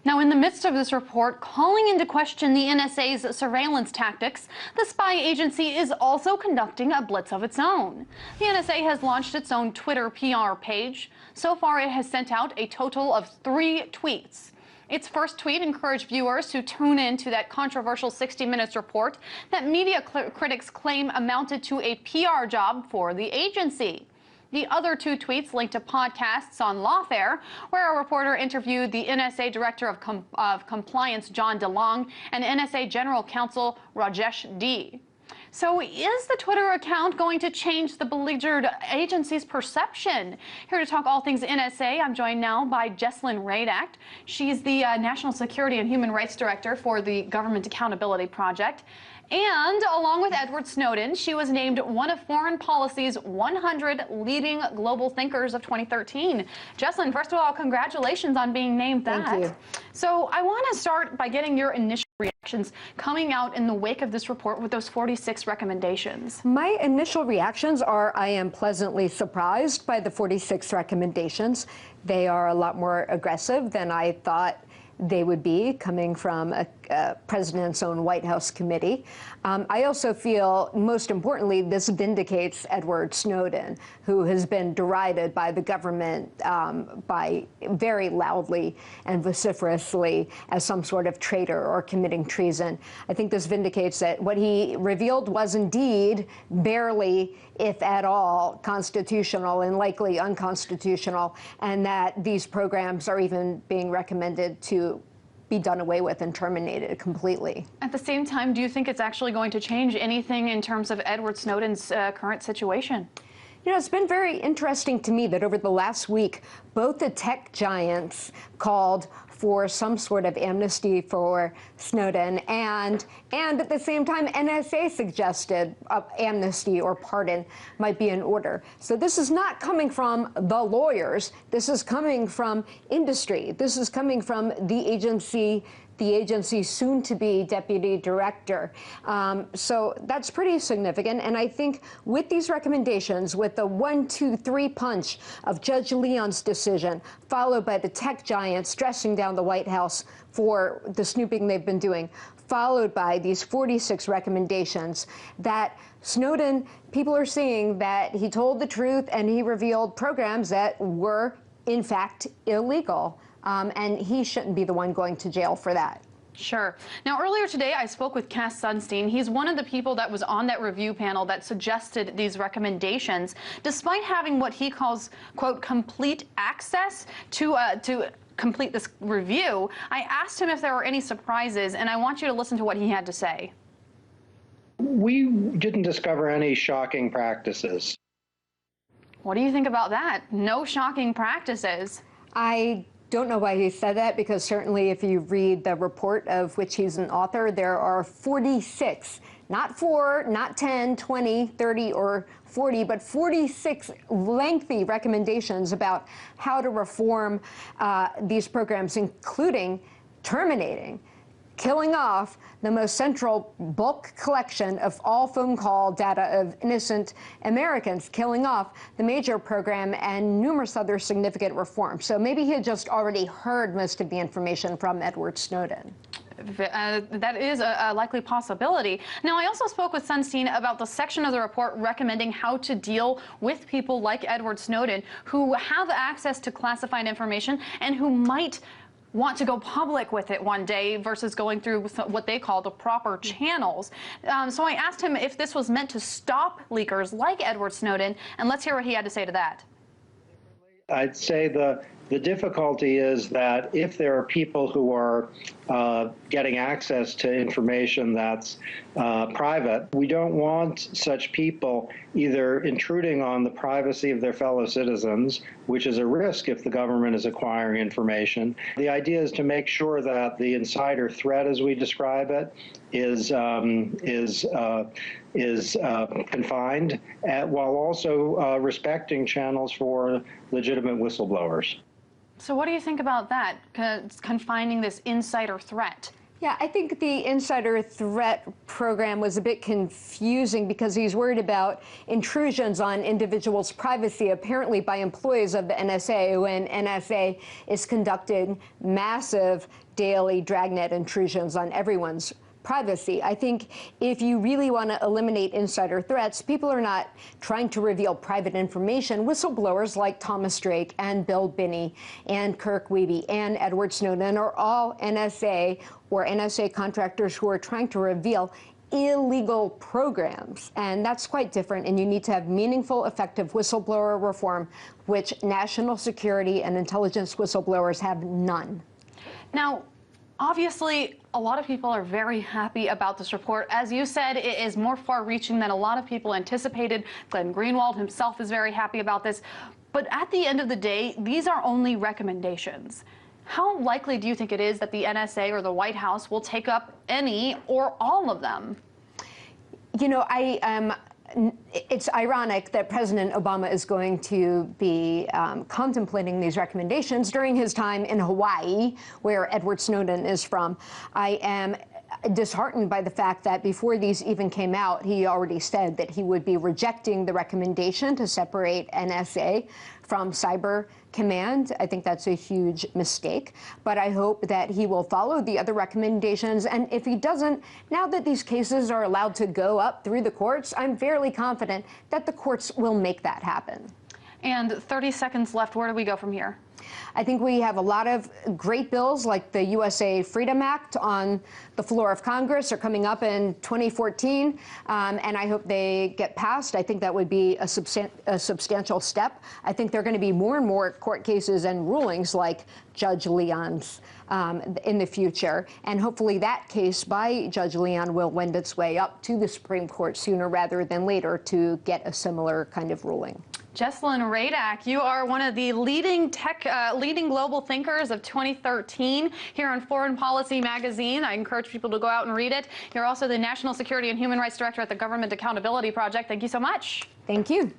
Now, in the midst of this report calling into question the NSA's surveillance tactics, the spy agency is also conducting a blitz of its own. The NSA has launched its own Twitter PR page. So far, it has sent out a total of 3 tweets. Its first tweet encouraged viewers to tune in to that controversial 60 Minutes report that media critics claim amounted to a PR job for the agency. The other 2 tweets linked to podcasts on Lawfare, where a reporter interviewed the NSA Director of Compliance, John DeLong, and NSA General Counsel, Rajesh D. So is the Twitter account going to change the beleaguered agency's perception? Here to talk all things NSA, I'm joined now by Jesslyn Radact. She's the National Security and Human Rights Director for the Government Accountability Project. And along with Edward Snowden, she was named one of Foreign Policy's 100 leading global thinkers of 2013. Jesslyn, first of all, congratulations on being named that. Thank you. So I want to start by getting your initial reactions coming out in the wake of this report with those 46 recommendations. My initial reactions are I am pleasantly surprised by the 46 recommendations. They are a lot more aggressive than I thought they would be, coming from a president's own White House committee. I also feel, most importantly, this vindicates Edward Snowden, who has been derided by the government by very loudly and vociferously as some sort of traitor or committing treason. I think this vindicates that what he revealed was indeed barely, if at all, constitutional and likely unconstitutional, and that these programs are even being recommended to be done away with and terminated completely. At the same time, do you think it's actually going to change anything in terms of Edward Snowden's current situation? You know, it's been very interesting to me that over the last week, both the tech giants called for some sort of amnesty for Snowden, and at the same time, NSA suggested amnesty or pardon might be in order. So this is not coming from the lawyers. This is coming from industry. This is coming from the agency's soon-to-be deputy director. So that's pretty significant. And I think with these recommendations, with the 1-2-3 punch of Judge Leon's decision, followed by the tech giants dressing down the White House for the snooping they've been doing, followed by these 46 recommendations, that Snowden, people are seeing that he told the truth and he revealed programs that were, in fact, illegal. And he shouldn't be the one going to jail for that. Sure. Now, earlier today, I spoke with Cass Sunstein. He's one of the people that was on that review panel that suggested these recommendations, despite having what he calls, quote, complete access to complete this review. I asked him if there were any surprises, and I want you to listen to what he had to say. We didn't discover any shocking practices. What do you think about that? No shocking practices. I don't know why he said that, because certainly if you read the report of which he's an author, there are 46, not 4, not 10, 20, 30, or 40, but 46 lengthy recommendations about how to reform these programs, including terminating, killing off the most central bulk collection of all phone call data of innocent Americans, killing off the major program and numerous other significant reforms. So maybe he had just already heard most of the information from Edward Snowden. That is a likely possibility. Now, I also spoke with Sunstein about the section of the report recommending how to deal with people like Edward Snowden who have access to classified information and who might want to go public with it one day versus going through what they call the proper channels. So I asked him if this was meant to stop leakers like Edward Snowden, and let's hear what he had to say to that. I'd say the difficulty is that if there are people who are getting access to information that's private, we don't want such people either intruding on the privacy of their fellow citizens, which is a risk if the government is acquiring information. The idea is to make sure that the insider threat, as we describe it, is confined, while also respecting channels for legitimate whistleblowers. So what do you think about that, confining this insider threat? Yeah, I think the insider threat program was a bit confusing because he's worried about intrusions on individuals' privacy, apparently by employees of the NSA, when NSA is conducting massive daily dragnet intrusions on everyone's privacy. I think if you really want to eliminate insider threats, people are not trying to reveal private information. Whistleblowers like Thomas Drake and Bill Binney and Kirk Wiebe and Edward Snowden are all NSA or NSA contractors who are trying to reveal illegal programs. And that's quite different. And you need to have meaningful, effective whistleblower reform, which national security and intelligence whistleblowers have none. Now, obviously, a lot of people are very happy about this report. As you said, it is more far-reaching than a lot of people anticipated. Glenn Greenwald himself is very happy about this. But at the end of the day, these are only recommendations. How likely do you think it is that the NSA or the White House will take up any or all of them? You know, it's ironic that President Obama is going to be contemplating these recommendations during his time in Hawaii, where Edward Snowden is from. I am disheartened by the fact that before these even came out, he already said that he would be rejecting the recommendation to separate NSA from Cyber Command. I think that's a huge mistake, but I hope that he will follow the other recommendations. And if he doesn't, now that these cases are allowed to go up through the courts, I'm fairly confident that the courts will make that happen. And 30 seconds left. Where do we go from here? I think we have a lot of great bills like the USA Freedom Act on the floor of Congress are coming up in 2014, and I hope they get passed. I think that would be a substantial step. I think there are going to be more and more court cases and rulings like Judge Leon's in the future, and hopefully that case by Judge Leon will wend its way up to the Supreme Court sooner rather than later to get a similar kind of ruling. Jesslyn Radak, you are one of the leading global thinkers of 2013 here on Foreign Policy Magazine. I encourage people to go out and read it. You're also the National Security and Human Rights Director at the Government Accountability Project. Thank you so much. Thank you.